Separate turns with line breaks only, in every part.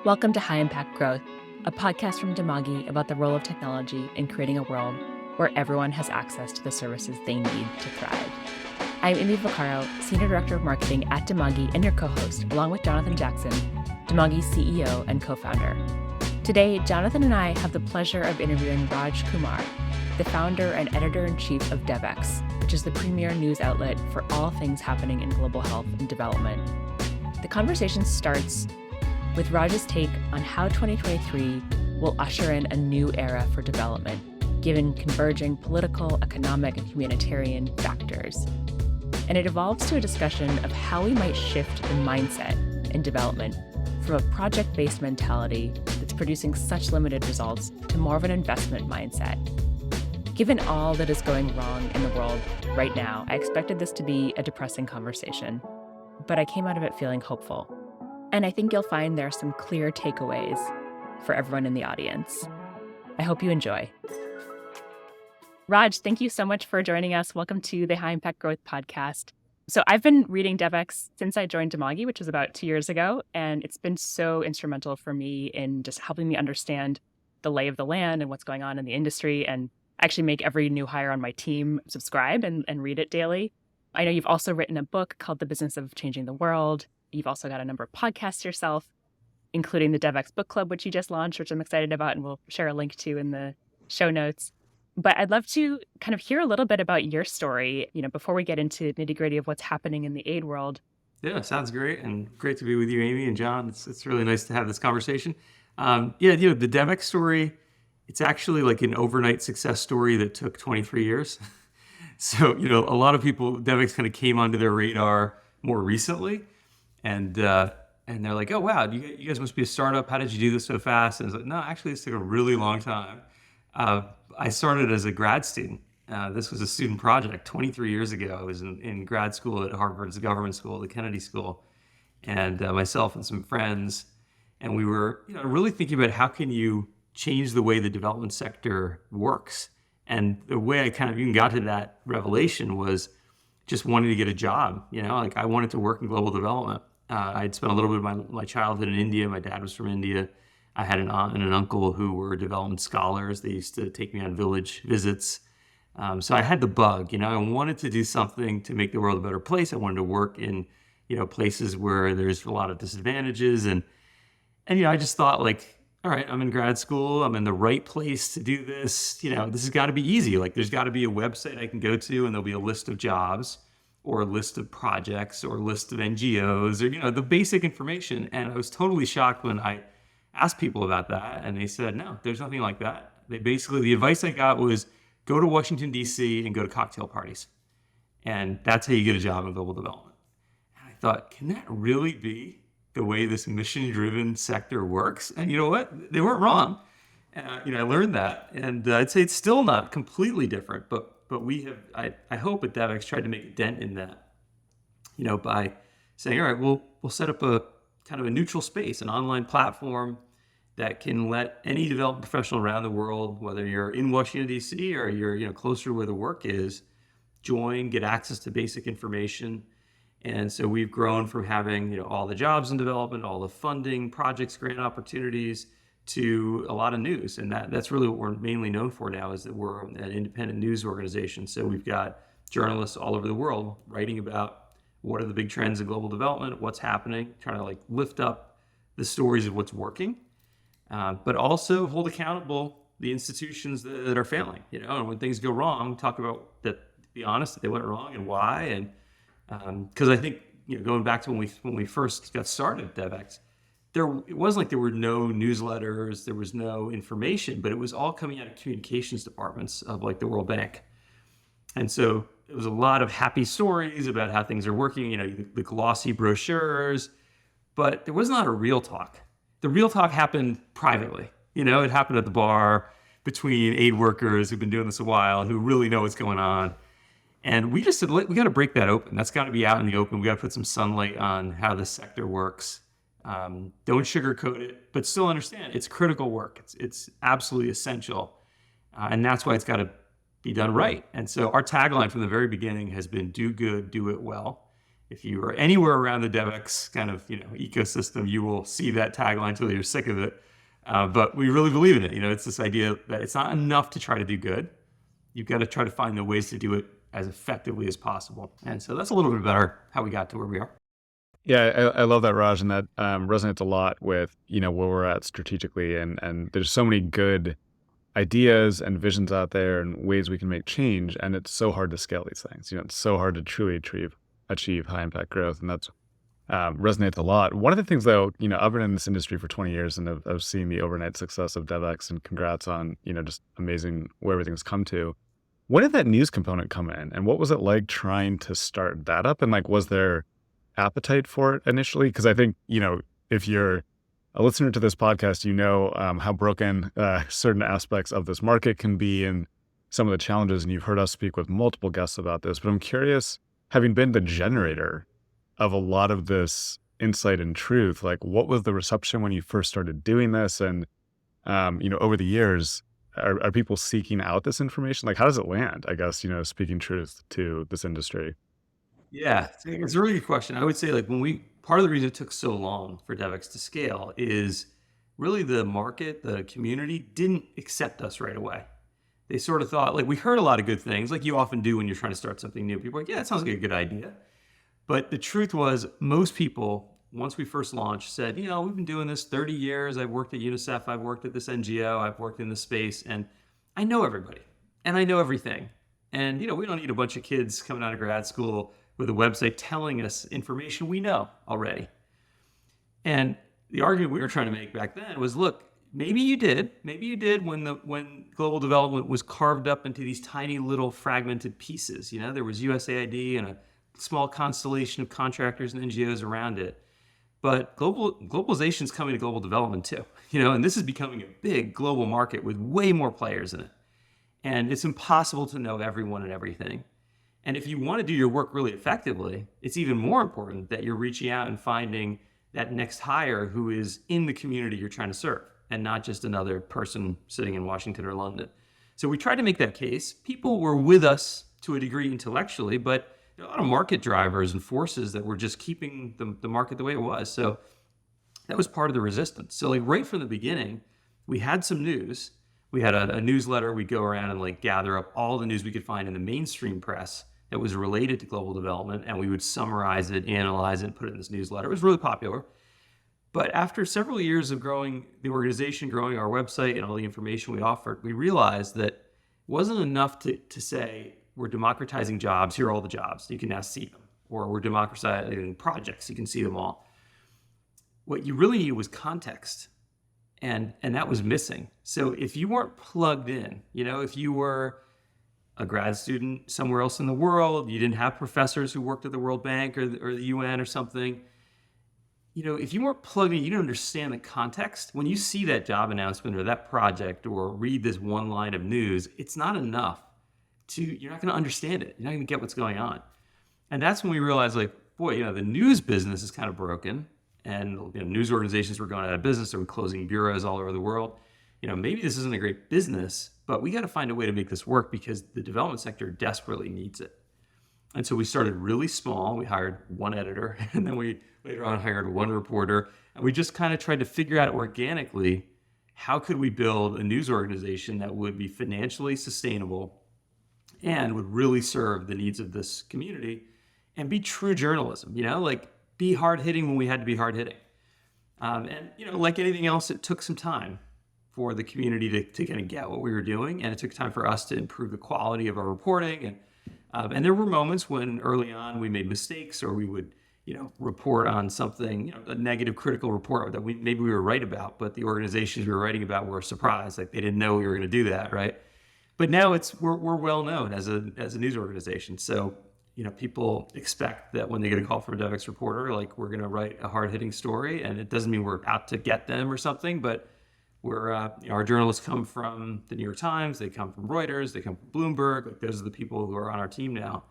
Welcome to High Impact Growth, a podcast from Demagi about the role of technology in creating a world where everyone has access to the services they need to thrive. I'm Amy Vaccaro, Senior Director of Marketing at Demagi and your co-host, along with Jonathan Jackson, Demagi's CEO and co-founder. Today, Jonathan and I have the pleasure of interviewing Raj Kumar, the founder and Editor-in-Chief of Devex, which is the premier news outlet for all things happening in global health and development. The conversation starts with Raj's take on how 2023 will usher in a new era for development, given converging political, economic, and humanitarian factors. And it evolves to a discussion of how we might shift the mindset in development from a project-based mentality that's producing such limited results to more of an investment mindset. Given all that is going wrong in the world right now, I expected this to be a depressing conversation, but I came out of it feeling hopeful. And I think you'll find there are some clear takeaways for everyone in the audience. I hope you enjoy. Raj, thank you so much for joining us. Welcome to the High Impact Growth podcast. So I've been reading Devex since I joined Demagi, which was about 2 years ago, and it's been so instrumental for me in just helping me understand the lay of the land and what's going on in the industry, and actually make every new hire on my team subscribe and read it daily. I know you've also written a book called The Business of Changing the World. You've also got a number of podcasts yourself, including the Devex Book Club, which you just launched, which I'm excited about, and we'll share a link to in the show notes. But I'd love to kind of hear a little bit about your story, before we get into nitty-gritty of what's happening in the aid world.
Yeah, sounds great, and great to be with you, Amy and John. It's really nice to have this conversation. The Devex story, it's actually like an overnight success story that took 23 years. So, a lot of people, Devex kind of came onto their radar more recently. And they're like, oh, wow, you guys must be a startup. How did you do this so fast? And it's like, no, actually, this took a really long time. I started as a grad student. This was a student project 23 years ago. I was in grad school at Harvard's government school, the Kennedy School, and myself and some friends. And we were really thinking about how can you change the way the development sector works. And the way I kind of even got to that revelation was just wanting to get a job. I wanted to work in global development. I'd spent a little bit of my childhood in India. My dad was from India. I had an aunt and an uncle who were development scholars. They used to take me on village visits. So I had the bug, I wanted to do something to make the world a better place. I wanted to work in, places where there's a lot of disadvantages. And I just thought all right, I'm in grad school. I'm in the right place to do this. This has got to be easy. There's got to be a website I can go to and there'll be a list of jobs or a list of projects or a list of NGOs or, the basic information. And I was totally shocked when I asked people about that. And they said, no, there's nothing like that. The advice I got was go to Washington, D.C. and go to cocktail parties. And that's how you get a job in global development. And I thought, can that really be the way this mission-driven sector works? And you know what? They weren't wrong. I learned that. And I'd say it's still not completely different, but we have, I hope at Devex tried to make a dent in that, by saying, all right, we'll set up a kind of a neutral space, an online platform that can let any development professional around the world, whether you're in Washington, D.C. or you're closer to where the work is, join, get access to basic information. And so we've grown from having all the jobs in development, all the funding, projects, grant opportunities, to a lot of news. And that's really what we're mainly known for now, is that we're an independent news organization. So we've got journalists all over the world writing about what are the big trends in global development, what's happening, trying to lift up the stories of what's working, but also hold accountable the institutions that are failing. And when things go wrong, talk about that, be honest that they went wrong and why. And because I think going back to when we first got started at Devex, it wasn't like there were no newsletters, there was no information, but it was all coming out of communications departments of the World Bank. And so there was a lot of happy stories about how things are working, the glossy brochures, but there was not a real talk. The real talk happened privately. It happened at the bar between aid workers who've been doing this a while and who really know what's going on. And we just said, we got to break that open. That's got to be out in the open. We got to put some sunlight on how the sector works. Don't sugarcoat it, but still understand it's critical work. It's absolutely essential. And that's why it's got to be done right. And so our tagline from the very beginning has been do good, do it well. If you are anywhere around the Devex kind of ecosystem, you will see that tagline until you're sick of it. But we really believe in it. It's this idea that it's not enough to try to do good. You've got to try to find the ways to do it as effectively as possible. And so that's a little bit about how we got to where we are.
Yeah, I love that, Raj, and that resonates a lot with where we're at strategically, and there's so many good ideas and visions out there and ways we can make change, and it's so hard to scale these things. It's so hard to truly achieve high impact growth, and that's resonates a lot. One of the things, though, I've been in this industry for 20 years, and I've seen the overnight success of Devex, and congrats on just amazing where everything's come to. When did that news component come in, and what was it like trying to start that up? And was there appetite for it initially? Because I think, if you're a listener to this podcast, how broken certain aspects of this market can be and some of the challenges. And you've heard us speak with multiple guests about this, but I'm curious, having been the generator of a lot of this insight and truth, what was the reception when you first started doing this? And, over the years, are people seeking out this information? How does it land, I guess, speaking truth to this industry?
Yeah, it's a really good question. I would say part of the reason it took so long for Devex to scale is really the market, the community didn't accept us right away. They sort of thought, we heard a lot of good things, like you often do when you're trying to start something new. People are like, yeah, it sounds like a good idea. But the truth was, most people, once we first launched, said, we've been doing this 30 years. I've worked at UNICEF. I've worked at this NGO. I've worked in this space. And I know everybody. And I know everything. And, we don't need a bunch of kids coming out of grad school with a website telling us information we know already. And the argument we were trying to make back then was, look, maybe you did when global development was carved up into these tiny little fragmented pieces. There was USAID and a small constellation of contractors and NGOs around it. But globalization is coming to global development too, and this is becoming a big global market with way more players in it. And it's impossible to know everyone and everything. And if you want to do your work really effectively, it's even more important that you're reaching out and finding that next hire who is in the community you're trying to serve and not just another person sitting in Washington or London. So we tried to make that case. People were with us to a degree intellectually, but there are a lot of market drivers and forces that were just keeping the market the way it was. So that was part of the resistance. So right from the beginning, we had some news. We had a newsletter. We'd go around and gather up all the news we could find in the mainstream press that was related to global development, and we would summarize it, analyze it, and put it in this newsletter. It was really popular. But after several years of growing the organization, growing our website and all the information we offered, we realized that it wasn't enough to say, we're democratizing jobs, here are all the jobs, you can now see them. Or we're democratizing projects, you can see them all. What you really needed was context. And that was missing. So if you weren't plugged in, if you were a grad student somewhere else in the world, you didn't have professors who worked at the World Bank or the UN or something, if you weren't plugged in, you didn't understand the context. When you see that job announcement or that project or read this one line of news, it's not enough you're not going to understand it. You're not going to get what's going on. And that's when we realized, the news business is kind of broken. And news organizations were going out of business. They were closing bureaus all over the world. Maybe this isn't a great business, but we got to find a way to make this work because the development sector desperately needs it. And so we started really small. We hired one editor, and then we later on hired one reporter. And we just kind of tried to figure out organically, how could we build a news organization that would be financially sustainable and would really serve the needs of this community and be true journalism, be hard-hitting when we had to be hard-hitting. And, like anything else, it took some time for the community to kind of get what we were doing. And it took time for us to improve the quality of our reporting. And there were moments when early on we made mistakes or we would, report on something, a negative critical report that maybe we were right about, but the organizations we were writing about were surprised. They didn't know we were going to do that, right? But now we're well known as a news organization. So, people expect that when they get a call from a Devex reporter, we're going to write a hard-hitting story, and it doesn't mean we're out to get them or something, but our journalists come from the New York Times, they come from Reuters, they come from Bloomberg. Those are the people who are on our team now.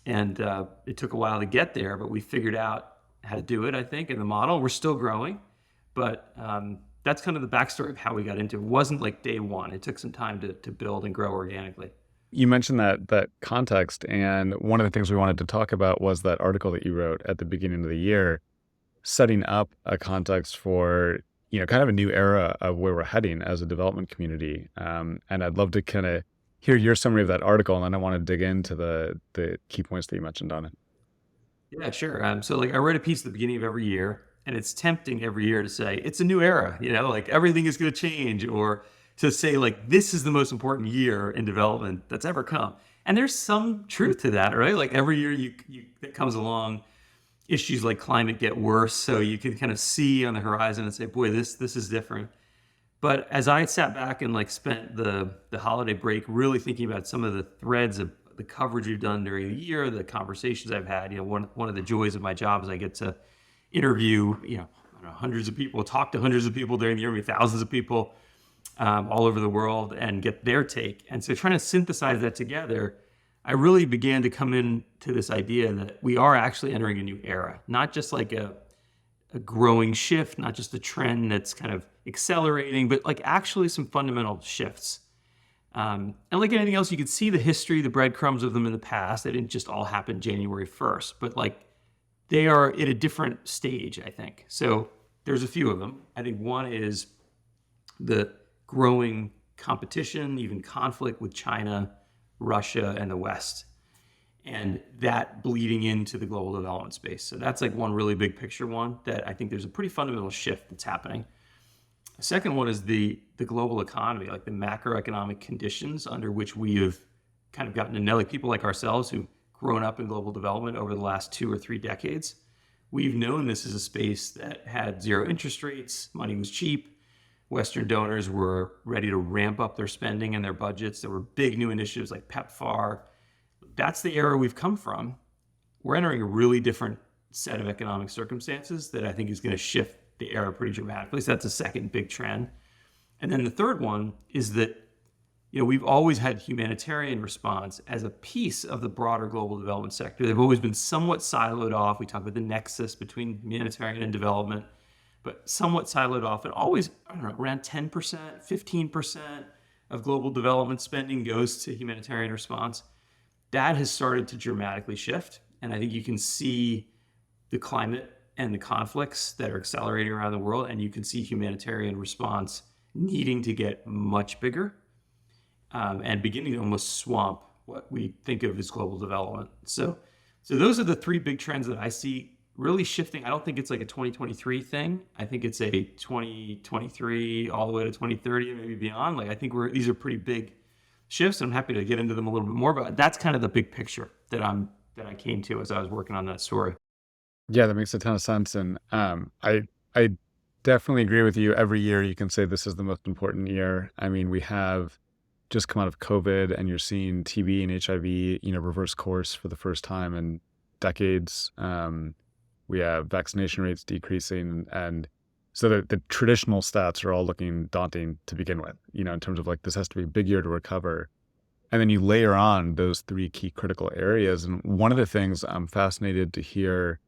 And it took a while to get there, but we figured out how to do it, I think, in the model. We're still growing, but that's kind of the backstory of how we got into it. It wasn't like day one. It took some time to build and grow organically.
you mentioned that context, and one of the things we wanted to talk about was that article that you wrote at the beginning of the year, setting up a context for, kind of a new era of where we're heading as a development community. And I'd love to kind of hear your summary of that article, and then I want to dig into the key points that you mentioned on it.
Yeah, sure. So like I write a piece at the beginning of every year, and it's tempting every year to say it's a new era, like everything is going to change, or to say like this is the most important year in development that's ever come. And there's some truth to that, right? Like every year you that comes along, issues like climate get worse, so you can kind of see on the horizon and say, boy, this is different. But as I sat back and like spent the holiday break really thinking about some of the threads of the coverage we've done during the year, the conversations I've had, one of the joys of my job is I get to interview, I don't know, hundreds of people, talk to hundreds of people during the year, maybe thousands of people all over the world, and get their take. And so trying to synthesize that together, I really began to come into this idea that we are actually entering a new era, not just like a growing shift, not just a trend that's kind of accelerating, but like actually some fundamental shifts. And like anything else, you could see the history, the breadcrumbs of them in the past. They didn't just all happen January 1st, but like they are at a different stage, I think. So there's a few of them. I think one is the growing competition, even conflict with China, Russia, and the West, and that bleeding into the global development space. So that's like one really big picture one that I think there's a pretty fundamental shift that's happening. The second one is the global economy, like the macroeconomic conditions under which we have kind of gotten to know, like people like ourselves who've grown up in global development over the last 2 or 3 decades. We've known this is a space that had zero interest rates, money was cheap, Western donors were ready to ramp up their spending and their budgets. There were big new initiatives like PEPFAR. That's the era we've come from. We're entering a really different set of economic circumstances that I think is going to shift the era pretty dramatically. So that's a second big trend. And then the third one is that, we've always had humanitarian response as a piece of the broader global development sector. They've always been somewhat siloed off. We talk about the nexus between humanitarian and development, but somewhat siloed off, and always, around 10%, 15% of global development spending goes to humanitarian response. That has started to dramatically shift. And I think you can see the climate and the conflicts that are accelerating around the world, and you can see humanitarian response needing to get much bigger and beginning to almost swamp what we think of as global development. So those are the 3 big trends that I see really shifting. I don't think it's like a 2023 thing. I think it's a 2023 all the way to 2030 and maybe beyond. Like I think these are pretty big shifts, and I'm happy to get into them a little bit more, but that's kind of the big picture that I came to as I was working on that story.
Yeah, that makes a ton of sense. And I definitely agree with you. Every year you can say this is the most important year. I mean, we have just come out of COVID, and you're seeing TB and HIV, reverse course for the first time in decades. We have vaccination rates decreasing, and so the traditional stats are all looking daunting to begin with, in terms of like this has to be a big year to recover. And then you layer on those 3 key critical areas. And one of the things I'm fascinated to hear,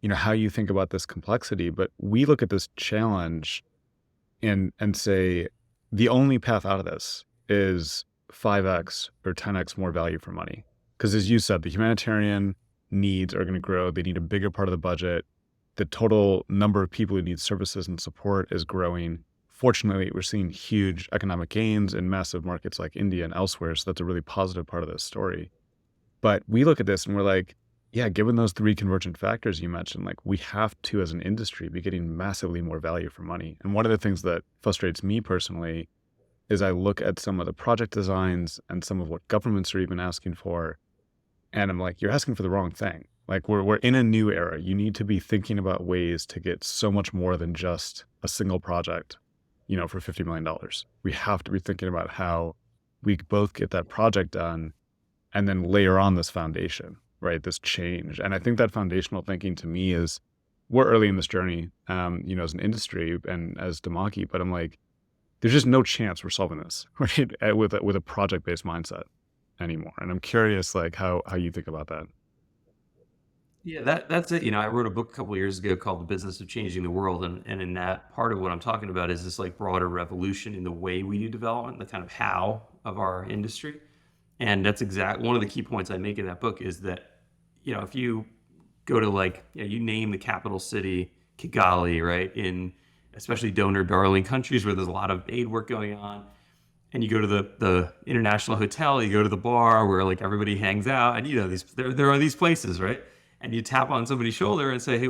how you think about this complexity, but we look at this challenge and say the only path out of this is 5x or 10x more value for money. Because as you said, the humanitarian needs are going to grow. They need a bigger part of the budget. The total number of people who need services and support is growing. Fortunately, we're seeing huge economic gains in massive markets like India and elsewhere. So that's a really positive part of this story. But we look at this and we're like, yeah, given those 3 convergent factors you mentioned, like we have to, as an industry, be getting massively more value for money. And one of the things that frustrates me personally is I look at some of the project designs and some of what governments are even asking for, and I'm like, you're asking for the wrong thing. Like we're in a new era. You need to be thinking about ways to get so much more than just a single project, for $50 million. We have to be thinking about how we both get that project done and then layer on this foundation, right? This change. And I think that foundational thinking to me is, we're early in this journey, as an industry and as Demaki, but I'm like, there's just no chance we're solving this, right? With a project-based mindset anymore. And I'm curious, like how you think about that.
Yeah, that's it. I wrote a book a couple of years ago called The Business of Changing the World. And in that, part of what I'm talking about is this like broader revolution in the way we do development, the kind of how of our industry. And that's one of the key points I make in that book is that, if you go to you name the capital city, Kigali, right, in especially donor darling countries where there's a lot of aid work going on, and you go to the international hotel, you go to the bar where everybody hangs out, and there are these places, right? And you tap on somebody's shoulder and say, hey,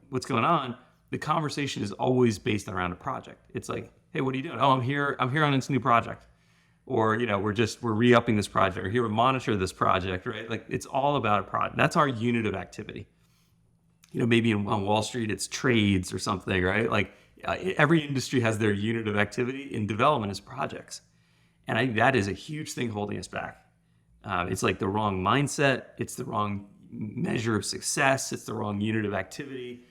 what's going on? The conversation is always based around a project. It's like, hey, what are you doing? Oh, I'm here on this new project. Or, we're re-upping this project, or here to monitor this project, right? It's all about a project. That's our unit of activity. Maybe on Wall Street, it's trades or something, right? Every industry has their unit of activity. In development is projects. And I think that is a huge thing holding us back. It's the wrong mindset. It's the wrong measure of success. It's the wrong unit of activity.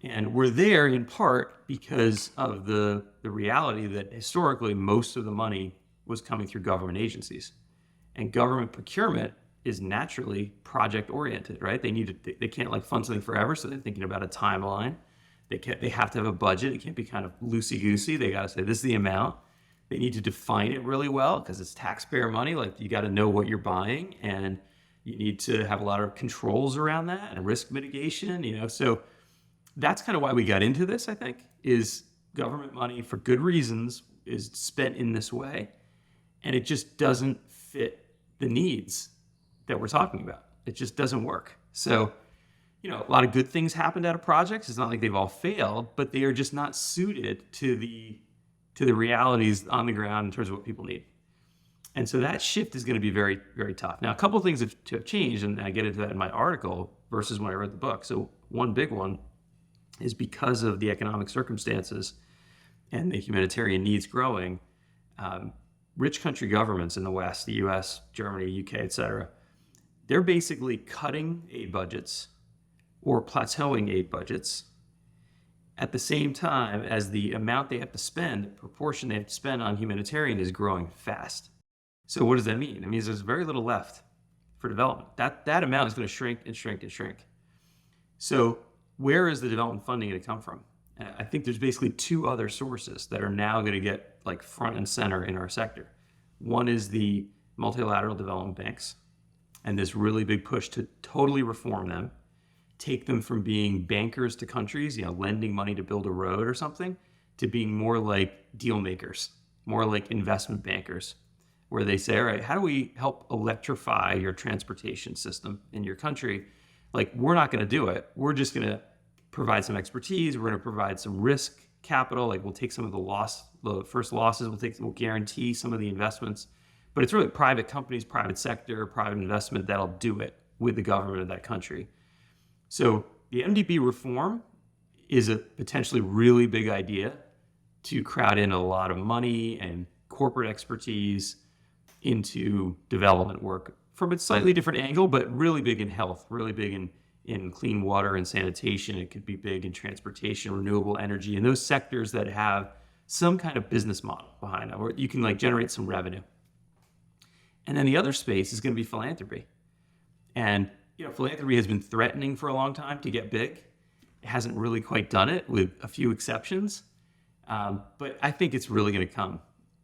And we're there in part because of the reality that historically most of the money was coming through government agencies. And government procurement is naturally project oriented, right? They can't fund something forever, so they're thinking about a timeline. They have to have a budget. It can't be kind of loosey-goosey. They got to say, this is the amount. They need to define it really well because it's taxpayer money. You got to know what you're buying, and you need to have a lot of controls around that and risk mitigation, So that's kind of why we got into this, I think, is government money for good reasons is spent in this way. And it just doesn't fit the needs that we're talking about. It just doesn't work. So, a lot of good things happened out of projects. It's not like they've all failed, but they are just not suited to the realities on the ground in terms of what people need. And so that shift is going to be very, very tough. Now, a couple of things have changed, and I get into that in my article versus when I read the book. So one big one is because of the economic circumstances and the humanitarian needs growing, rich country governments in the West, the US, Germany, UK, et cetera, they're basically cutting aid budgets or plateauing aid budgets at the same time as the amount they have to spend, the proportion they have to spend on humanitarian is growing fast. So what does that mean? It means there's very little left for development. That amount is going to shrink and shrink and shrink. So where is the development funding going to come from? I think there's basically two other sources that are now going to get front and center in our sector. One is the multilateral development banks and this really big push to totally reform them, take them from being bankers to countries, lending money to build a road or something, to being more like deal makers, more like investment bankers, where they say, all right, how do we help electrify your transportation system in your country? We're not going to do it. We're just going to provide some expertise. We're going to provide some risk capital. We'll take some of the first losses. We'll guarantee some of the investments. But it's really private companies, private sector, private investment that'll do it with the government of that country. So the MDB reform is a potentially really big idea to crowd in a lot of money and corporate expertise into development work from a slightly different angle, but really big in health, really big in clean water and sanitation. It could be big in transportation, renewable energy, and those sectors that have some kind of business model behind them, where you can generate some revenue. And then the other space is going to be philanthropy. And philanthropy has been threatening for a long time to get big. It hasn't really quite done it, with a few exceptions. But I think it's really going to come.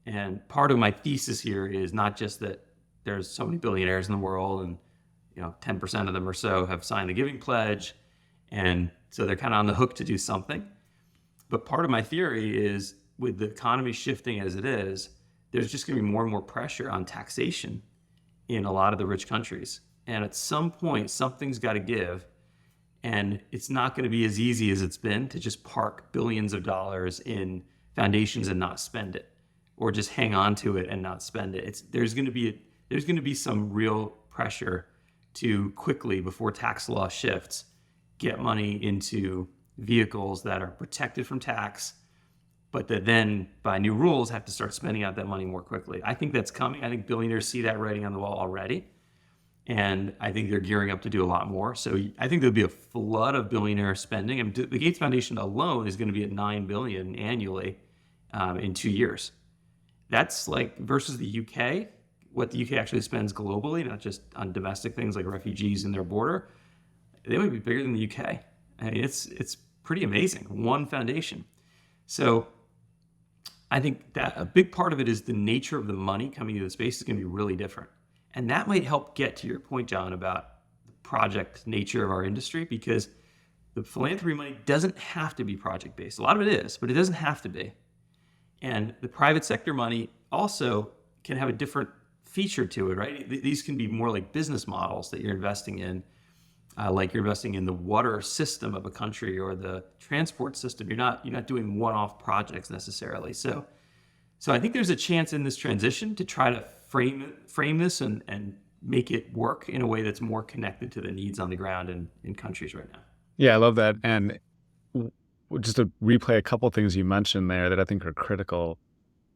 And part of my thesis here is not just that there's so many billionaires in the world and 10% of them or so have signed the Giving Pledge, and so they're kind of on the hook to do something. But part of my theory is, with the economy shifting as it is, there's just going to be more and more pressure on taxation in a lot of the rich countries. And at some point, something's got to give, and it's not going to be as easy as it's been to just park billions of dollars in foundations and not spend it, or just hang on to it and not spend it. There's going to be some real pressure to quickly, before tax law shifts, get money into vehicles that are protected from tax, but that then, by new rules, have to start spending out that money more quickly. I think that's coming. I think billionaires see that writing on the wall already, and I think they're gearing up to do a lot more. So I think there'll be a flood of billionaire spending. And the Gates Foundation alone is going to be at $9 billion annually in 2 years. That's versus the UK, what the UK actually spends globally, not just on domestic things like refugees in their border. They might be bigger than the UK. I mean, it's pretty amazing. One foundation. So I think that a big part of it is the nature of the money coming into the space is going to be really different. And that might help get to your point, John, about the project nature of our industry, because the philanthropy money doesn't have to be project-based. A lot of it is, but it doesn't have to be. And the private sector money also can have a different feature to it, right? These can be more like business models that you're investing in, like you're investing in the water system of a country or the transport system. You're not doing one-off projects necessarily. So I think there's a chance in this transition to try to frame this and make it work in a way that's more connected to the needs on the ground in countries right now.
Yeah, I love that. And just to replay a couple of things you mentioned there that I think are critical.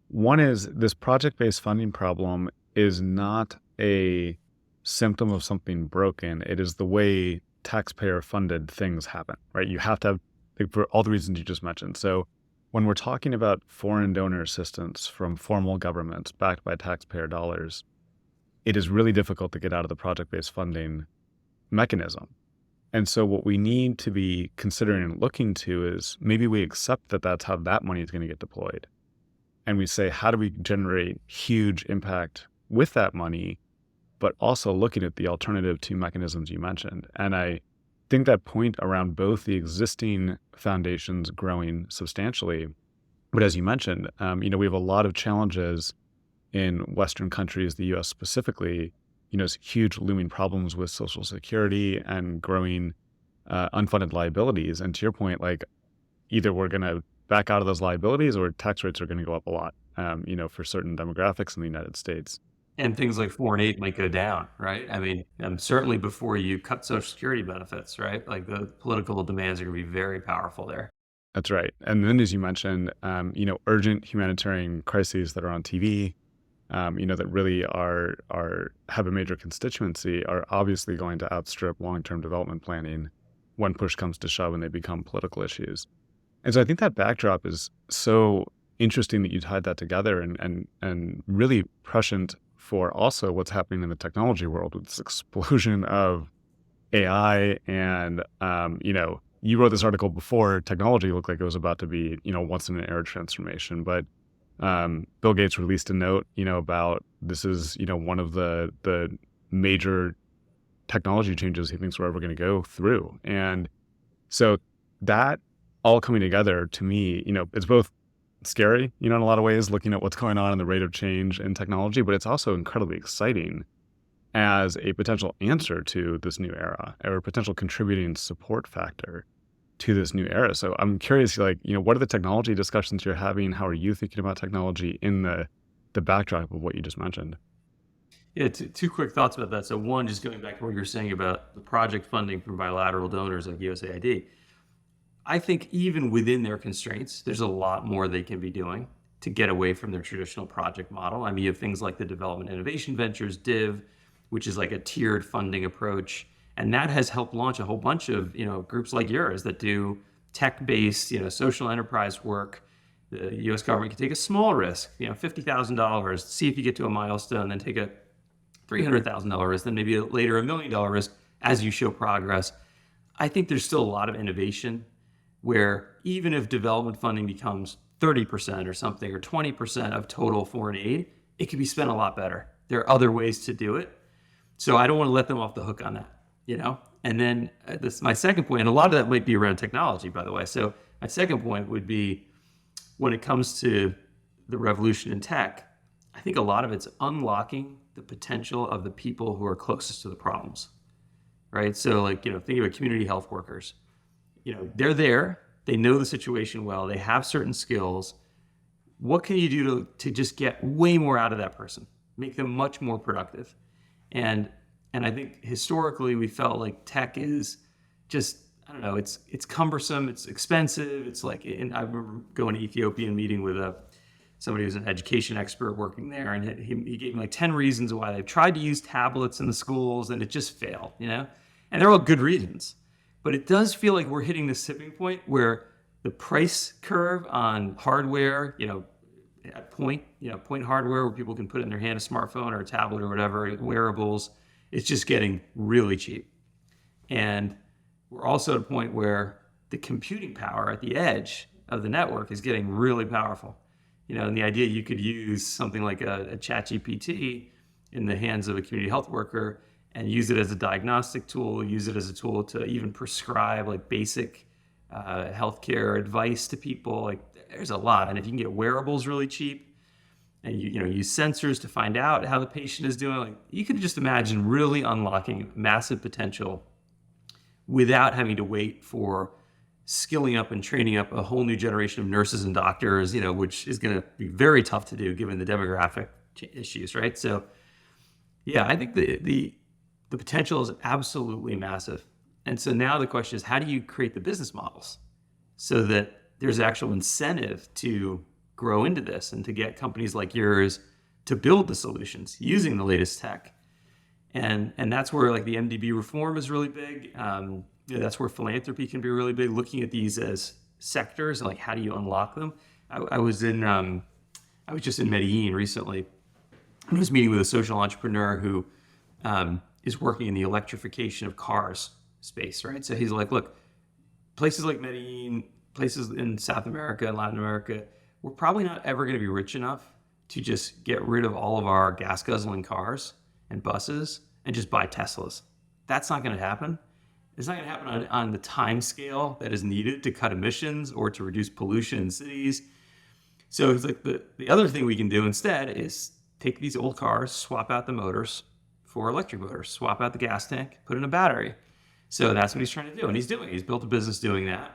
One is this project-based funding problem is not a symptom of something broken. It is the way taxpayer-funded things happen, right? You have to have, like, for all the reasons you just mentioned. So when we're talking about foreign donor assistance from formal governments backed by taxpayer dollars, it is really difficult to get out of the project-based funding mechanism. And so what we need to be considering and looking to is maybe we accept that that's how that money is going to get deployed. And we say, how do we generate huge impact with that money, but also looking at the alternative two mechanisms you mentioned. And I think that point around both the existing foundations growing substantially, but as you mentioned, we have a lot of challenges in Western countries, the US specifically, huge looming problems with Social Security and growing unfunded liabilities. And to your point, like, either we're going to back out of those liabilities or tax rates are going to go up a lot, for certain demographics in the United States.
And things like foreign aid might go down, right? I mean, certainly before you cut Social Security benefits, right? Like, the political demands are going to be very powerful there.
That's right. And then, as you mentioned, urgent humanitarian crises that are on TV, that really have a major constituency are obviously going to outstrip long-term development planning when push comes to shove and they become political issues. And so I think that backdrop is so interesting that you tied that together and really prescient for also what's happening in the technology world with this explosion of AI. And, you wrote this article before technology looked like it was about to be, once in an era transformation. But Bill Gates released a note, about this is, one of the major technology changes he thinks we're ever going to go through. And so that all coming together, to me, it's both scary, in a lot of ways, looking at what's going on in the rate of change in technology, but it's also incredibly exciting as a potential answer to this new era, or a potential contributing support factor to this new era. So I'm curious, what are the technology discussions you're having? How are you thinking about technology in the backdrop of what you just mentioned?
Yeah, two quick thoughts about that. So one, just going back to what you were saying about the project funding from bilateral donors like USAID, I think even within their constraints, there's a lot more they can be doing to get away from their traditional project model. I mean, you have things like the Development Innovation Ventures, DIV, which is like a tiered funding approach. And that has helped launch a whole bunch of, groups like yours that do tech-based, social enterprise work. The U.S. government can take a small risk, $50,000, see if you get to a milestone, then take a $300,000 risk, then maybe later $1 million risk as you show progress. I think there's still a lot of innovation where even if development funding becomes 30% or something, or 20% of total foreign aid, it can be spent a lot better. There are other ways to do it. So I don't want to let them off the hook on that, And then my second point, and a lot of that might be around technology, by the way. So my second point would be, when it comes to the revolution in tech, I think a lot of it's unlocking the potential of the people who are closest to the problems, right? So think about community health workers. They're there, they know the situation well, they have certain skills. What can you do to just get way more out of that person, make them much more productive? And I think historically we felt like tech is just, I don't know, it's cumbersome, it's expensive. It's like, I remember going to Ethiopian meeting with somebody who's an education expert working there, and he gave me like 10 reasons why they've tried to use tablets in the schools and it just failed, And they're all good reasons. But it does feel like we're hitting this tipping point where the price curve on hardware, at point hardware where people can put in their hand a smartphone or a tablet or whatever, wearables, it's just getting really cheap. And we're also at a point where the computing power at the edge of the network is getting really powerful. And the idea you could use something like a ChatGPT in the hands of a community health worker and use it as a diagnostic tool, use it as a tool to even prescribe like basic healthcare advice to people. Like there's a lot. And if you can get wearables really cheap and you use sensors to find out how the patient is doing, like you can just imagine really unlocking massive potential without having to wait for skilling up and training up a whole new generation of nurses and doctors, which is going to be very tough to do given the demographic issues, right? So yeah, I think the potential is absolutely massive. And so now the question is, how do you create the business models so that there's actual incentive to grow into this and to get companies like yours to build the solutions using the latest tech? And that's where like the MDB reform is really big. That's where philanthropy can be really big, looking at these as sectors and like how do you unlock them? I was just in Medellin recently. I was meeting with a social entrepreneur who is working in the electrification of cars space, right? So he's like, look, places like Medellin, places in South America and Latin America, we're probably not ever going to be rich enough to just get rid of all of our gas guzzling cars and buses and just buy Teslas. That's not going to happen. It's not going to happen on the time scale that is needed to cut emissions or to reduce pollution in cities. So it's like the other thing we can do instead is take these old cars, swap out the motors for electric motors, swap out the gas tank, put in a battery. So that's what he's trying to do. And he's doing it. He's built a business doing that.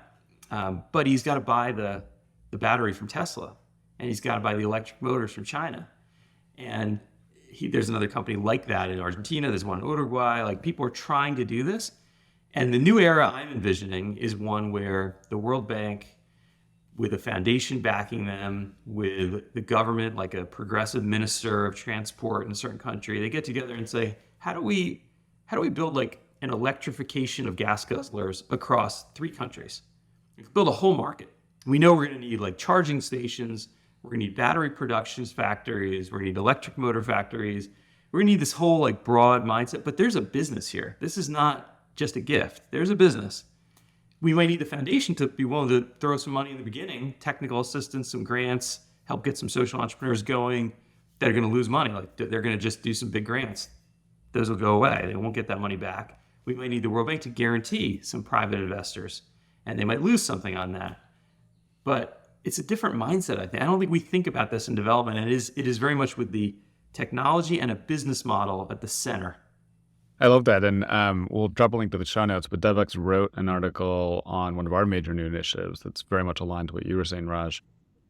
But he's got to buy the battery from Tesla, and he's got to buy the electric motors from China. And there's another company like that in Argentina. There's one in Uruguay. Like people are trying to do this. And the new era I'm envisioning is one where the World Bank, with a foundation backing them, with the government, like a progressive minister of transport in a certain country, they get together and say, how do we build like an electrification of gas guzzlers across 3 countries? We can build a whole market. We know we're going to need like charging stations. We're going to need battery production factories. We're going to need electric motor factories. We're going to need this whole like broad mindset, but there's a business here. This is not just a gift. There's a business. We might need the foundation to be willing to throw some money in the beginning, technical assistance, some grants, help get some social entrepreneurs going that are going to lose money. Like they're going to just do some big grants. Those will go away. They won't get that money back. We might need the World Bank to guarantee some private investors, and they might lose something on that. But it's a different mindset, I think. I don't think we think about this in development. And it is very much with the technology and a business model at the center.
I love that. And we'll drop a link to the show notes, but Devex wrote an article on one of our major new initiatives that's very much aligned to what you were saying, Raj,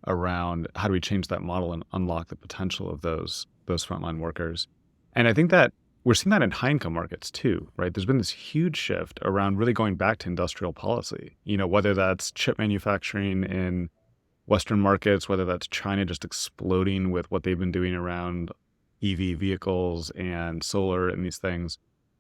around how do we change that model and unlock the potential of those frontline workers. And I think that we're seeing that in high income markets too, right? There's been this huge shift around really going back to industrial policy, whether that's chip manufacturing in Western markets, whether that's China just exploding with what they've been doing around EV vehicles and solar and these things.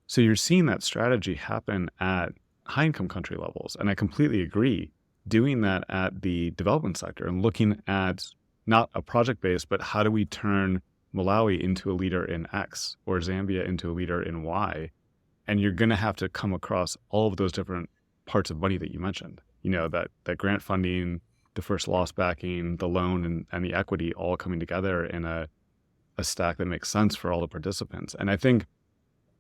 So you're seeing that strategy happen at high income country levels. And I completely agree. Doing that at the development sector and looking at not a project base, but how do we turn Malawi into a leader in X or Zambia into a leader in Y? And you're going to have to come across all of those different parts of money that you mentioned, that grant funding, the first loss backing, the loan and the equity all coming together in a stack that makes sense for all the participants. And I think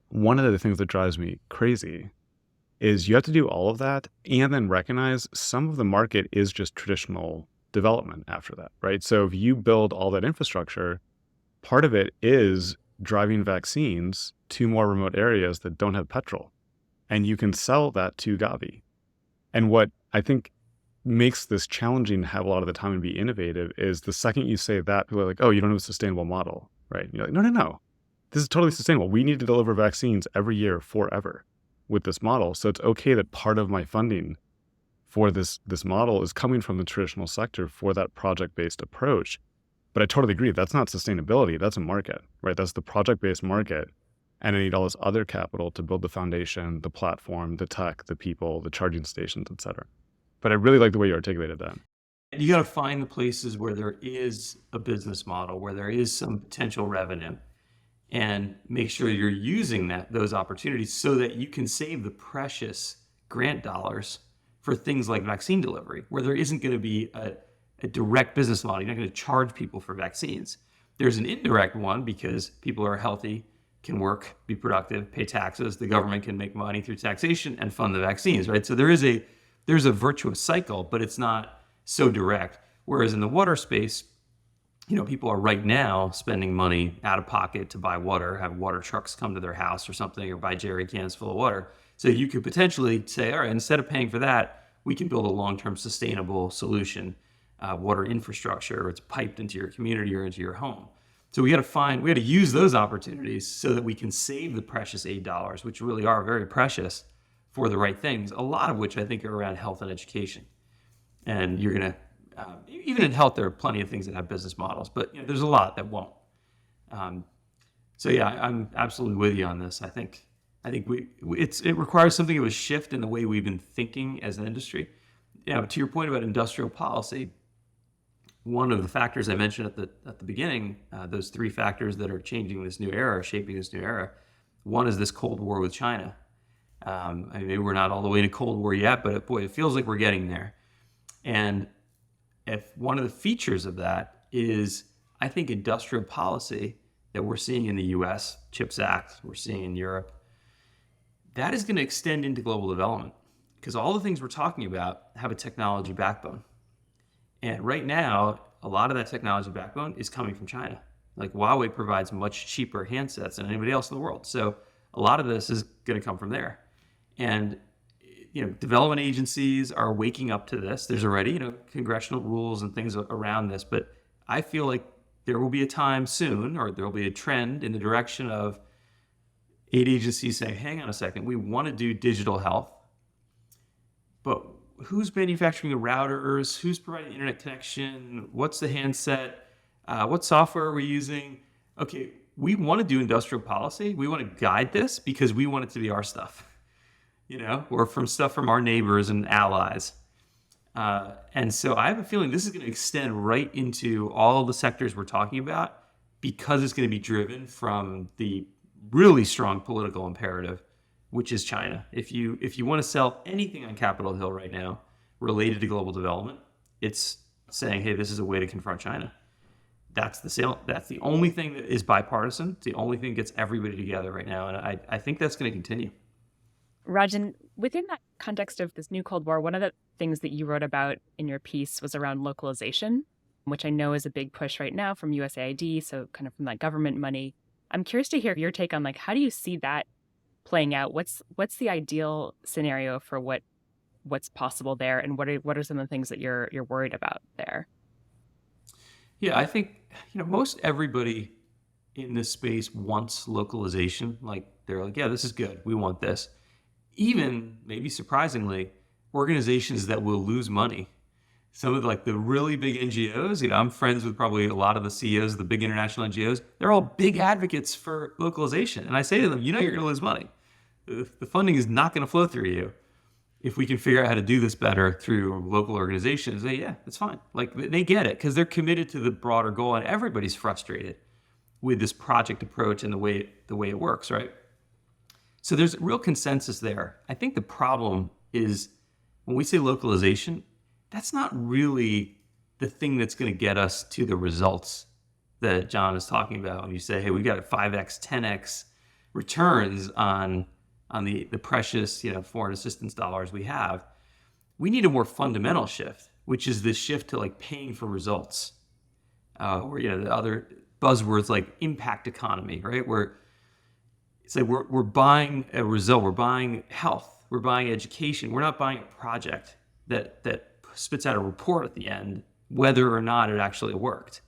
one of the things that drives me crazy is you have to do all of that and then recognize some of the market is just traditional development after that, right? So if you build all that infrastructure, part of it is driving vaccines to more remote areas that don't have petrol. And you can sell that to Gavi. And what I think makes this challenging to have a lot of the time and be innovative is the second you say that, people are like, oh, you don't have a sustainable model, right? And you're like, no. This is totally sustainable. We need to deliver vaccines every year forever with this model. So it's okay that part of my funding for this model is coming from the traditional sector for that project-based approach. But I totally agree. That's not sustainability. That's a market, right? That's the project-based market. And I need all this other capital to build the foundation, the platform, the tech, the people, the charging stations, et cetera. But I really like the way you articulated that.
You got to find the places where there is a business model, where there is some potential revenue, and make sure you're using those opportunities so that you can save the precious grant dollars for things like vaccine delivery, where there isn't going to be a direct business model. You're not going to charge people for vaccines. There's an indirect one because people are healthy, can work, be productive, pay taxes. The government can make money through taxation and fund the vaccines, right? So there's a virtuous cycle, but it's not so direct. Whereas in the water space, people are right now spending money out of pocket to buy water, have water trucks come to their house or something, or buy jerry cans full of water. So you could potentially say, all right, instead of paying for that, we can build a long-term sustainable solution, water infrastructure, or it's piped into your community or into your home. So we got to use those opportunities so that we can save the precious aid dollars, which really are very precious, for the right things, a lot of which I think are around health and education. And you're going to, even in health, there are plenty of things that have business models, but there's a lot that won't. So yeah, I'm absolutely with you on this. I think it requires something of a shift in the way we've been thinking as an industry. To your point about industrial policy, one of the factors I mentioned at the beginning, those three factors that are changing this new era, shaping this new era, one is this Cold War with China. Maybe we're not all the way to Cold War yet, but boy, it feels like we're getting there. And if one of the features of that is, I think, industrial policy that we're seeing in the US, CHIPS Act, we're seeing in Europe, that is going to extend into global development, because all the things we're talking about have a technology backbone. And right now, a lot of that technology backbone is coming from China. Like Huawei provides much cheaper handsets than anybody else in the world. So a lot of this is going to come from there. And development agencies are waking up to this. There's already, congressional rules and things around this, but I feel like there will be a time soon, or there will be a trend in the direction of aid agencies saying, hang on a second, we want to do digital health, but who's manufacturing the routers? Who's providing the internet connection? What's the handset? What software are we using? Okay, we want to do industrial policy. We want to guide this because we want it to be our stuff. Or from stuff from our neighbors and allies. And so I have a feeling this is going to extend right into all the sectors we're talking about, because it's going to be driven from the really strong political imperative, which is China. If you want to sell anything on Capitol Hill right now related to global development, it's saying, hey, this is a way to confront China. That's the sale. That's the only thing that is bipartisan. It's the only thing that gets everybody together right now. And I think that's going to continue.
Rajan, within that context of this new Cold War, one of the things that you wrote about in your piece was around localization, which I know is a big push right now from USAID, so kind of from that government money. I'm curious to hear your take on how do you see that playing out? What's the ideal scenario for what's possible there, and what are some of the things that you're worried about there?
Yeah, I think most everybody in this space wants localization. Like they're like, yeah, this is good. We want this. Even, maybe surprisingly, organizations that will lose money. Some of the really big NGOs, I'm friends with probably a lot of the CEOs of the big international NGOs. They're all big advocates for localization. And I say to them, you're going to lose money. The funding is not going to flow through you. If we can figure out how to do this better through local organizations, yeah, that's fine. They get it because they're committed to the broader goal, and everybody's frustrated with this project approach and the way it works, right? So there's real consensus there. I think the problem is when we say localization, that's not really the thing that's going to get us to the results that John is talking about. When you say, hey, we got a 5x, 10x returns on the precious, foreign assistance dollars we have, we need a more fundamental shift, which is this shift to paying for results, or the other buzzwords like impact economy, right? Where it's we're buying a result, we're buying health, we're buying education. We're not buying a project that spits out a report at the end, whether or not it actually worked.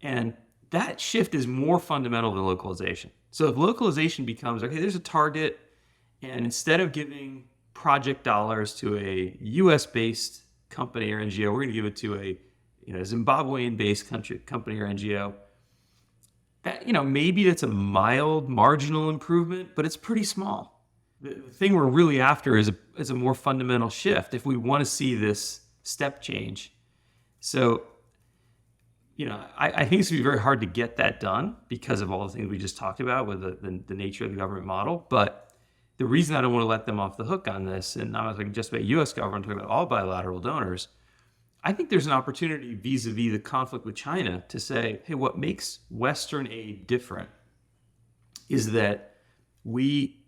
And that shift is more fundamental than localization. So if localization becomes, okay, there's a target, and instead of giving project dollars to a US-based company or NGO, we're going to give it to a Zimbabwean-based company or NGO. That, maybe it's a mild marginal improvement, but it's pretty small. The thing we're really after is a more fundamental shift if we want to see this step change. So, I think it's going to be very hard to get that done because of all the things we just talked about with the nature of the government model. But the reason I don't want to let them off the hook on this, and I'm not talking just about U.S. government, I'm talking about all bilateral donors, I think there's an opportunity vis-a-vis the conflict with China to say, hey, what makes Western aid different is that we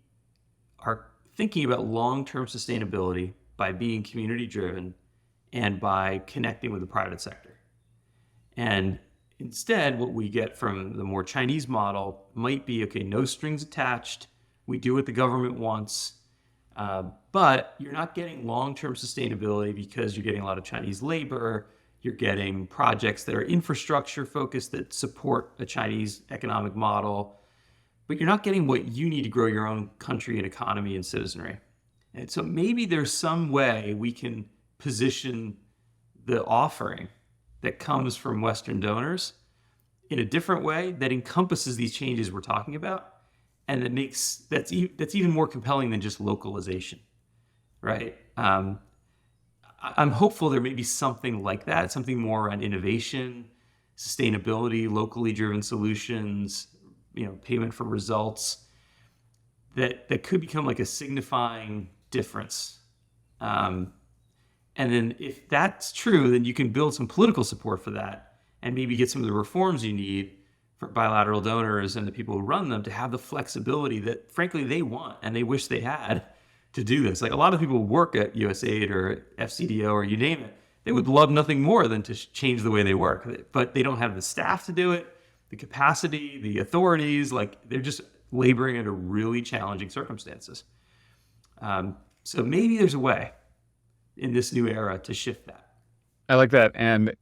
are thinking about long-term sustainability by being community-driven and by connecting with the private sector. And instead, what we get from the more Chinese model might be, okay, no strings attached. We do what the government wants. But you're not getting long-term sustainability because you're getting a lot of Chinese labor. You're getting projects that are infrastructure focused that support a Chinese economic model. But you're not getting what you need to grow your own country and economy and citizenry. And so maybe there's some way we can position the offering that comes from Western donors in a different way that encompasses these changes we're talking about, and that's even more compelling than just localization, right? I'm hopeful there may be something like that, something more around innovation, sustainability, locally driven solutions, payment for results, that could become like a signifying difference. And then if that's true, then you can build some political support for that and maybe get some of the reforms you need for bilateral donors and the people who run them to have the flexibility that, frankly, they want and they wish they had to do this. Like a lot of people work at USAID or FCDO or you name it. They would love nothing more than to change the way they work, but they don't have the staff to do it, the capacity, the authorities. Like they're just laboring under really challenging circumstances. So maybe there's a way in this new era to shift that.
I like that. And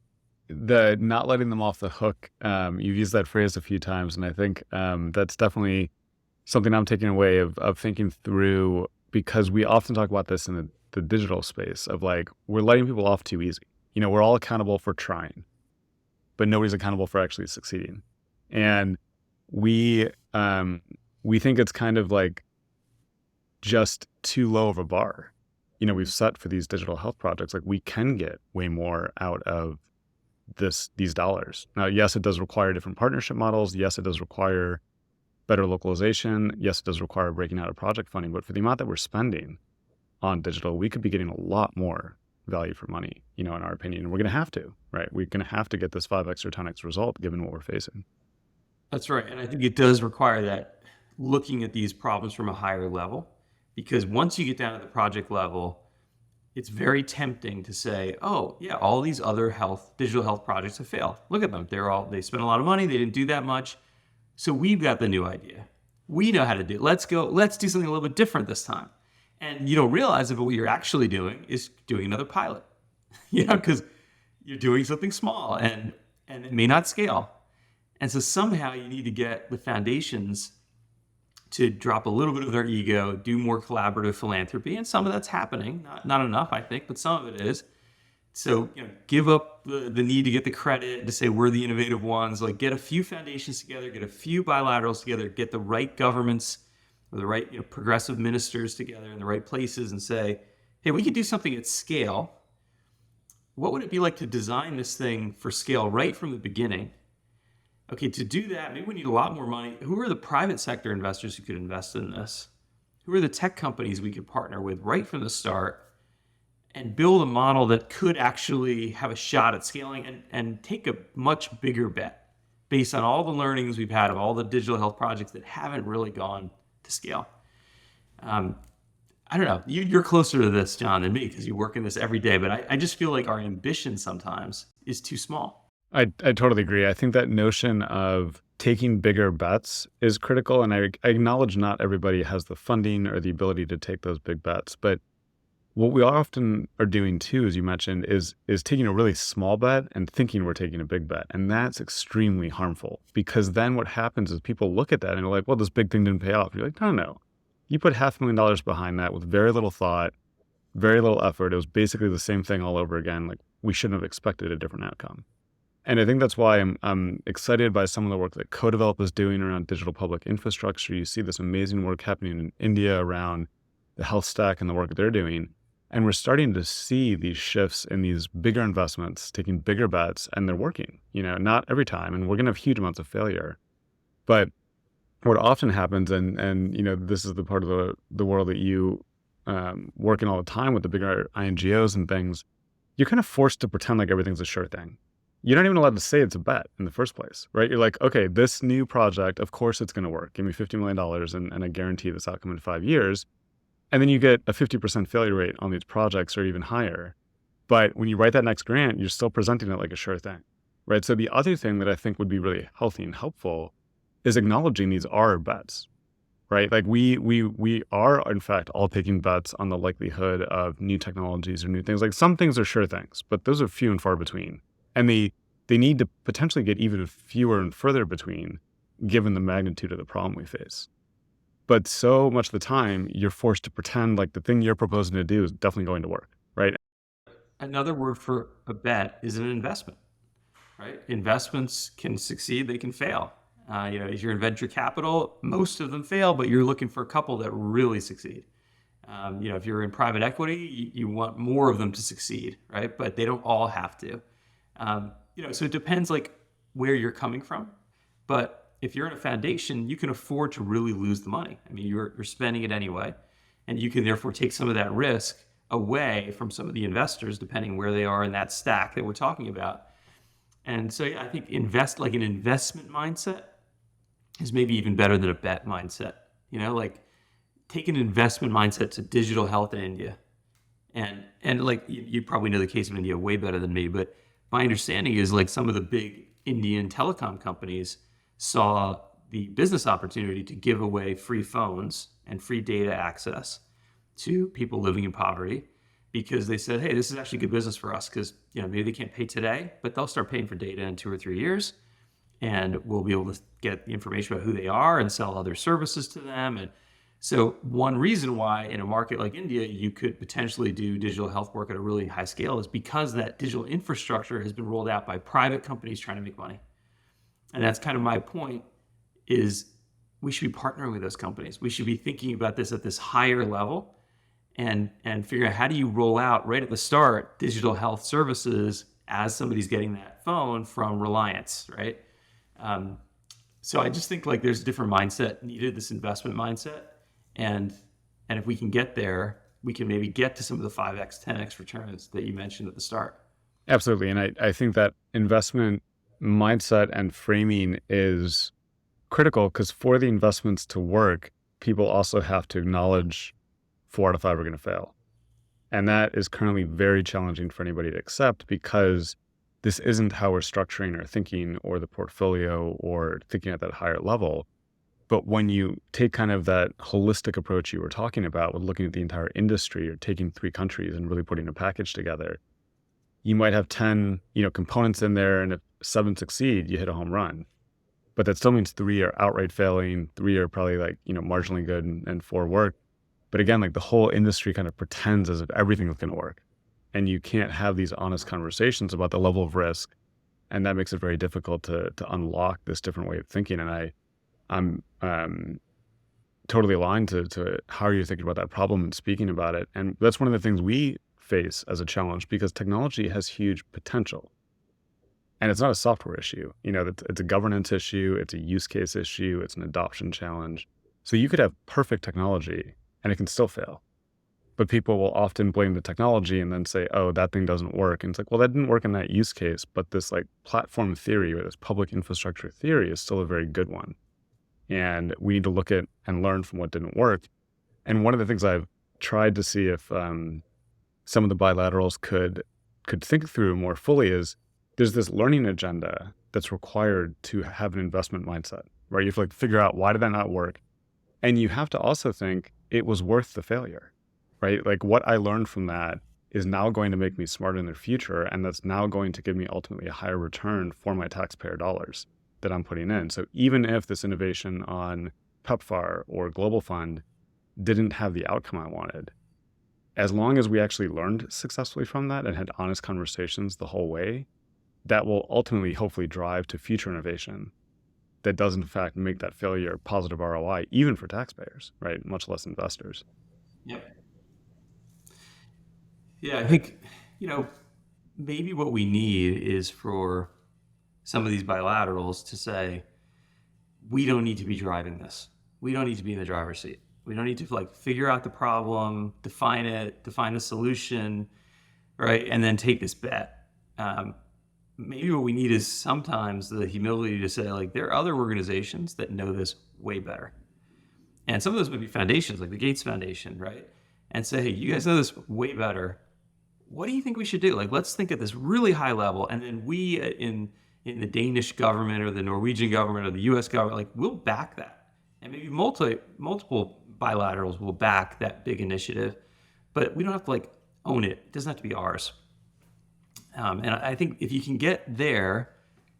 the not letting them off the hook, you've used that phrase a few times. And I think that's definitely something I'm taking away of thinking through, because we often talk about this in the digital space of like, we're letting people off too easy. We're all accountable for trying, but nobody's accountable for actually succeeding. And we think it's kind of like just too low of a bar. We've set for these digital health projects, like we can get way more out of these dollars. Now, yes, it does require different partnership models. Yes, it does require better localization. Yes, it does require breaking out of project funding. But for the amount that we're spending on digital, we could be getting a lot more value for money, in our opinion. And we're going to have to, right? We're going to have to get this 5x or 10x result given what we're facing.
That's right. And I think it does require that looking at these problems from a higher level, because once you get down to the project level, it's very tempting to say, oh, yeah, all these other digital health projects have failed. Look at them. They spent a lot of money. They didn't do that much. So we've got the new idea. We know how to do it. Let's do something a little bit different this time. And you don't realize it, but what you're actually doing is doing another pilot, because you're doing something small and it may not scale. And so somehow you need to get the foundations to drop a little bit of their ego, do more collaborative philanthropy. And some of that's happening, not enough, I think, but some of it is. So, give up the need to get the credit, to say we're the innovative ones, like get a few foundations together, get a few bilaterals together, get the right governments or the right progressive ministers together in the right places and say, hey, we could do something at scale. What would it be like to design this thing for scale right from the beginning? Okay, to do that, maybe we need a lot more money. Who are the private sector investors who could invest in this? Who are the tech companies we could partner with right from the start and build a model that could actually have a shot at scaling and take a much bigger bet based on all the learnings we've had of all the digital health projects that haven't really gone to scale? I don't know. You're closer to this, John, than me because you work in this every day, but I just feel like our ambition sometimes is too small.
I totally agree. I think that notion of taking bigger bets is critical. And I acknowledge not everybody has the funding or the ability to take those big bets. But what we often are doing too, as you mentioned, is taking a really small bet and thinking we're taking a big bet. And that's extremely harmful, because then what happens is people look at that and they're like, well, this big thing didn't pay off. You're like, no. You put $500,000 behind that with very little thought, very little effort. It was basically the same thing all over again. Like, we shouldn't have expected a different outcome. And I think that's why I'm excited by some of the work that Co-Develop is doing around digital public infrastructure. You see this amazing work happening in India around the health stack and the work they're doing. And we're starting to see these shifts in these bigger investments, taking bigger bets, and they're working, not every time. And we're going to have huge amounts of failure. But what often happens, and this is the part of the world that you work in all the time with the bigger INGOs and things, you're kind of forced to pretend like everything's a sure thing. You're not even allowed to say it's a bet in the first place, right? You're like, okay, this new project, of course it's going to work. Give me $50 million and I guarantee this outcome in 5 years. And then you get a 50% failure rate on these projects or even higher. But when you write that next grant, you're still presenting it like a sure thing, right? So the other thing that I think would be really healthy and helpful is acknowledging these are bets, right? Like we are in fact all taking bets on the likelihood of new technologies or new things. Like some things are sure things, but those are few and far between. And they need to potentially get even fewer and further between given the magnitude of the problem we face. But so much of the time, you're forced to pretend like the thing you're proposing to do is definitely going to work, right?
Another word for a bet is an investment, right? Investments can succeed, they can fail. If you're in venture capital, most of them fail, but you're looking for a couple that really succeed. If you're in private equity, you want more of them to succeed, right? But they don't all have to. So it depends like where you're coming from. But if you're in a foundation, you can afford to really lose the money. I mean, you're spending it anyway, and you can therefore take some of that risk away from some of the investors, depending where they are in that stack that we're talking about. And so I think an investment mindset is maybe even better than a bet mindset. Like take an investment mindset to digital health in India. And like you probably know the case of India way better than me, but my understanding is like some of the big Indian telecom companies saw the business opportunity to give away free phones and free data access to people living in poverty because they said, hey, this is actually good business for us because maybe they can't pay today, but they'll start paying for data in 2 or 3 years, and we'll be able to get the information about who they are and sell other services to them. And so one reason why in a market like India you could potentially do digital health work at a really high scale is because that digital infrastructure has been rolled out by private companies trying to make money. And that's kind of my point, is we should be partnering with those companies. We should be thinking about this at this higher level and figure out how do you roll out right at the start digital health services as somebody's getting that phone from Reliance, right? So I just think like there's a different mindset needed, this investment mindset. And if we can get there, we can maybe get to some of the 5x, 10x returns that you mentioned at the start.
Absolutely. And I think that investment mindset and framing is critical because for the investments to work, people also have to acknowledge 4 out of 5 are going to fail. And that is currently very challenging for anybody to accept because this isn't how we're structuring our thinking or the portfolio or thinking at that higher level. But when you take kind of that holistic approach you were talking about with looking at the entire industry or taking 3 countries and really putting a package together, you might have 10, components in there, and if 7 succeed, you hit a home run. But that still means 3 are outright failing, 3 are probably like, marginally good and 4 work. But again, like the whole industry kind of pretends as if everything is going to work. And you can't have these honest conversations about the level of risk. And that makes it very difficult to unlock this different way of thinking. And I'm totally aligned to how you're thinking about that problem and speaking about it. And that's one of the things we face as a challenge because technology has huge potential. And it's not a software issue. It's a governance issue. It's a use case issue. It's an adoption challenge. So you could have perfect technology and it can still fail. But people will often blame the technology and then say, oh, that thing doesn't work. And it's like, well, that didn't work in that use case. But this like platform theory or this public infrastructure theory is still a very good one. And we need to look at and learn from what didn't work. And one of the things I've tried to see if some of the bilaterals could think through more fully is there's this learning agenda that's required to have an investment mindset, right? You have to like figure out why did that not work? And you have to also think it was worth the failure, right? Like what I learned from that is now going to make me smarter in the future. And that's now going to give me ultimately a higher return for my taxpayer dollars that I'm putting in. So even if this innovation on PEPFAR or Global Fund didn't have the outcome I wanted, as long as we actually learned successfully from that and had honest conversations the whole way, that will ultimately hopefully drive to future innovation that does in fact make that failure positive ROI, even for taxpayers, right? Much less investors.
Yep. Yeah, I think, maybe what we need is for some of these bilaterals to say, we don't need to be driving this. We don't need to be in the driver's seat. We don't need to figure out the problem, define it, define a solution, right? And then take this bet. Maybe what we need is sometimes the humility to say, like, there are other organizations that know this way better. And some of those would be foundations, like the Gates Foundation, right? And say, hey, you guys know this way better. What do you think we should do? Like, let's think at this really high level. And then we in the Danish government or the Norwegian government or the US government, like, we'll back that. And maybe multiple bilaterals will back that big initiative. But we don't have to, like, own it. It doesn't have to be ours. And I think if you can get there,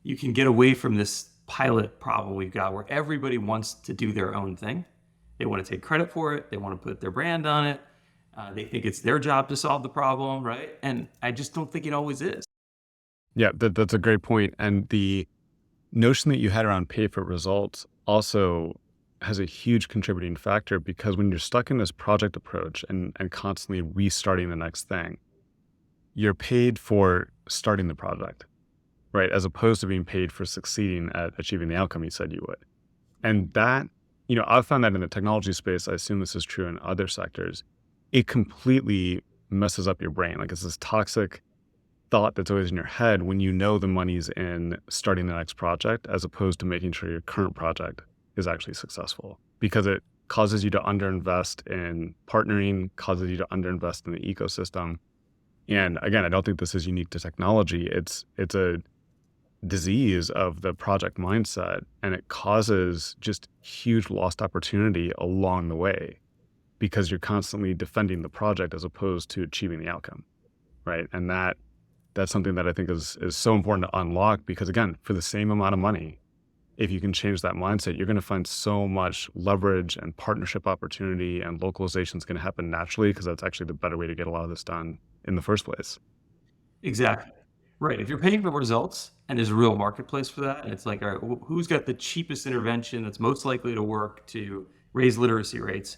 you can get away from this pilot problem we've got where everybody wants to do their own thing. They want to take credit for it. They want to put their brand on it. They think it's their job to solve the problem, right? And I just don't think it always is.
Yeah, that's a great point. And the notion that you had around pay for results also has a huge contributing factor, because when you're stuck in this project approach and constantly restarting the next thing, you're paid for starting the project, right? As opposed to being paid for succeeding at achieving the outcome you said you would. And that, I've found that in the technology space, I assume this is true in other sectors, it completely messes up your brain. Like, it's this toxic thought that's always in your head when you know the money's in starting the next project, as opposed to making sure your current project is actually successful, because it causes you to underinvest in partnering, causes you to underinvest in the ecosystem. And again, I don't think this is unique to technology. It's a disease of the project mindset, and it causes just huge lost opportunity along the way, because you're constantly defending the project as opposed to achieving the outcome, right? And that's something that I think is so important to unlock, because again, for the same amount of money, if you can change that mindset, you're going to find so much leverage and partnership opportunity, and localization is going to happen naturally, because that's actually the better way to get a lot of this done in the first place.
Exactly. Right. If you're paying for results and there's a real marketplace for that, and it's like, all right, who's got the cheapest intervention that's most likely to work to raise literacy rates,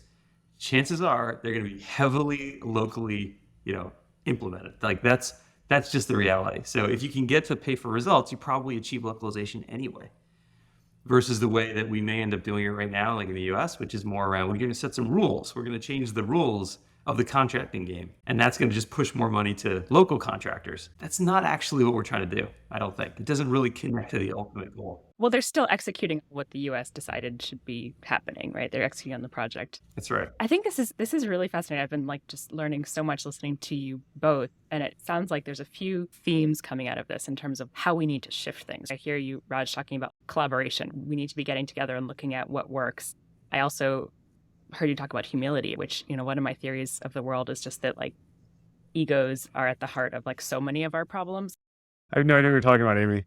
chances are they're going to be heavily locally, implemented. Like, that's just the reality. So if you can get to pay for results, you probably achieve localization anyway, versus the way that we may end up doing it right now, like in the US, which is more around, we're going to set some rules. We're going to change the rules of the contracting game. And that's going to just push more money to local contractors. That's not actually what we're trying to do, I don't think. It doesn't really connect to the ultimate goal.
Well, they're still executing what the US decided should be happening, right? They're executing on the project.
That's right.
I think this is really fascinating. I've been just learning so much listening to you both. And it sounds like there's a few themes coming out of this in terms of how we need to shift things. I hear you, Raj, talking about collaboration. We need to be getting together and looking at what works. I also heard you talk about humility, which, one of my theories of the world is just that, like, egos are at the heart of, like, so many of our problems.
I have no idea what you're talking about, Amy.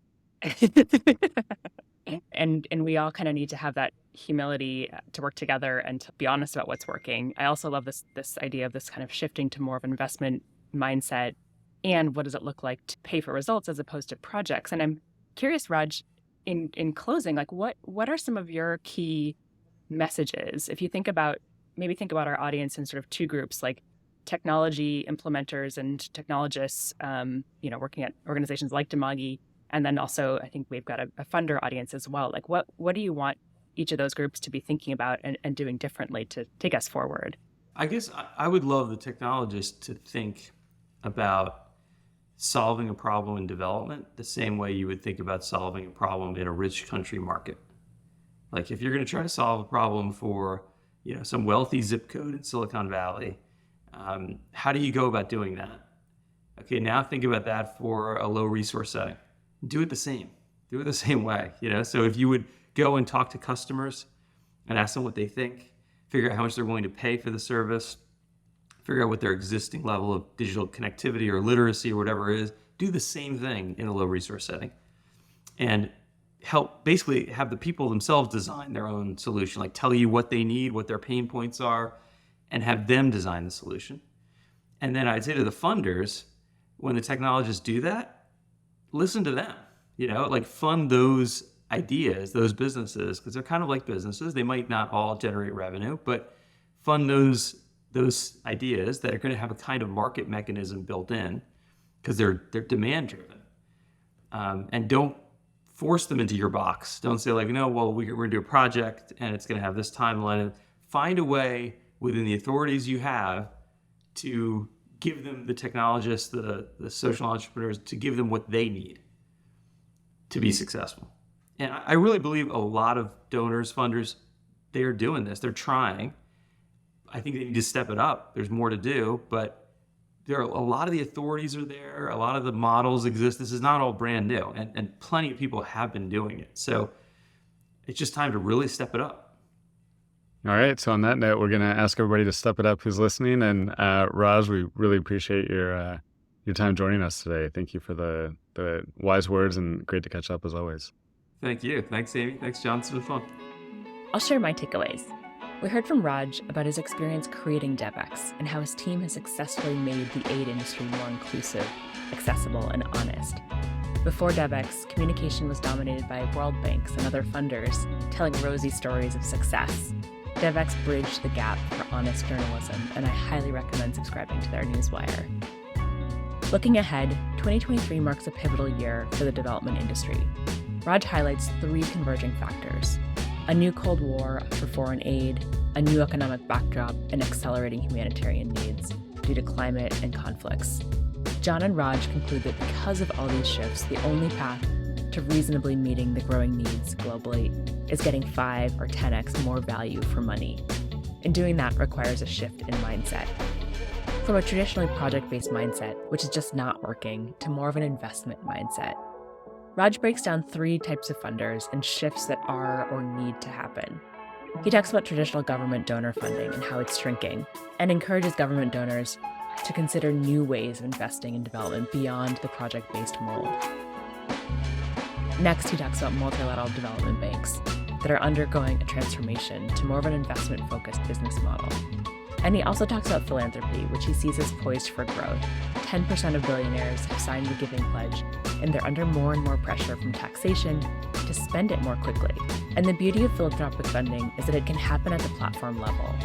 And we all kind of need to have that humility to work together and to be honest about what's working. I also love this idea of this kind of shifting to more of an investment mindset, and what does it look like to pay for results as opposed to projects. And I'm curious, Raj, in closing, like, what are some of your key messages? If you think about our audience in sort of two groups, like technology implementers and technologists, working at organizations like Dimagi, and then also I think we've got a funder audience as well. Like, what do you want each of those groups to be thinking about and doing differently to take us forward?
I guess I would love the technologists to think about solving a problem in development the same way you would think about solving a problem in a rich country market. Like, if you're going to try to solve a problem for, some wealthy zip code in Silicon Valley, how do you go about doing that? Okay, now think about that for a low resource setting. Do it the same. Do it the same way. So if you would go and talk to customers and ask them what they think, figure out how much they're willing to pay for the service, figure out what their existing level of digital connectivity or literacy or whatever it is, do the same thing in a low resource setting. And help basically have the people themselves design their own solution, like tell you what they need, what their pain points are, and have them design the solution. And then I'd say to the funders, when the technologists do that, listen to them, like fund those ideas, those businesses, because they're kind of like businesses. They might not all generate revenue, but fund those ideas that are going to have a kind of market mechanism built in, because they're demand driven. And don't force them into your box. Don't say, like, we're going to do a project and it's going to have this timeline. Find a way within the authorities you have to give them the technologists, the social entrepreneurs, to give them what they need to be successful. And I really believe a lot of donors, funders, they're doing this. They're trying. I think they need to step it up. There's more to do, but there are a lot of the authorities are there. A lot of the models exist. This is not all brand new, and plenty of people have been doing it. So it's just time to really step it up.
All right. So on that note, we're going to ask everybody to step it up who's listening. And Raj, we really appreciate your time joining us today. Thank you for the wise words, and great to catch up as always.
Thank you. Thanks, Amy. Thanks, John. It's been fun.
I'll share my takeaways. We heard from Raj about his experience creating Devex and how his team has successfully made the aid industry more inclusive, accessible, and honest. Before Devex, communication was dominated by world banks and other funders telling rosy stories of success. Devex bridged the gap for honest journalism, and I highly recommend subscribing to their newswire. Looking ahead, 2023 marks a pivotal year for the development industry. Raj highlights 3 converging factors: a new Cold War for foreign aid, a new economic backdrop, and accelerating humanitarian needs due to climate and conflicts. John and Raj conclude that because of all these shifts, the only path to reasonably meeting the growing needs globally is getting 5 or 10x more value for money. And doing that requires a shift in mindset. From a traditionally project-based mindset, which is just not working, to more of an investment mindset. Raj breaks down 3 types of funders and shifts that are or need to happen. He talks about traditional government donor funding and how it's shrinking, and encourages government donors to consider new ways of investing in development beyond the project-based mold. Next, he talks about multilateral development banks that are undergoing a transformation to more of an investment-focused business model. And he also talks about philanthropy, which he sees as poised for growth. 10% of billionaires have signed the Giving Pledge, and they're under more and more pressure from taxation to spend it more quickly. And the beauty of philanthropic funding is that it can happen at the platform level.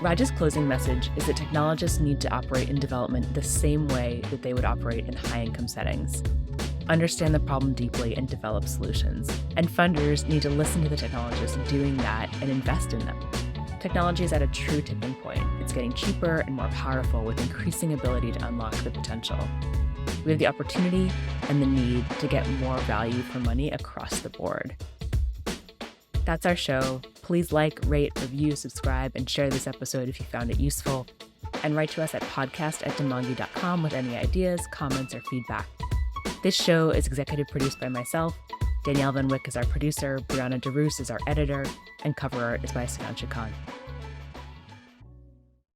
Raj's closing message is that technologists need to operate in development the same way that they would operate in high-income settings. Understand the problem deeply and develop solutions. And funders need to listen to the technologists doing that and invest in them. Technology is at a true tipping point. It's getting cheaper and more powerful with increasing ability to unlock the potential. We have the opportunity and the need to get more value for money across the board. That's our show. Please like, rate, review, subscribe, and share this episode if you found it useful. And write to us at podcast@demongi.com with any ideas, comments, or feedback. This show is executive produced by myself. Danielle Van Wyck is our producer, Brianna DeRoos is our editor, and cover art is by Sudhanshu Khan.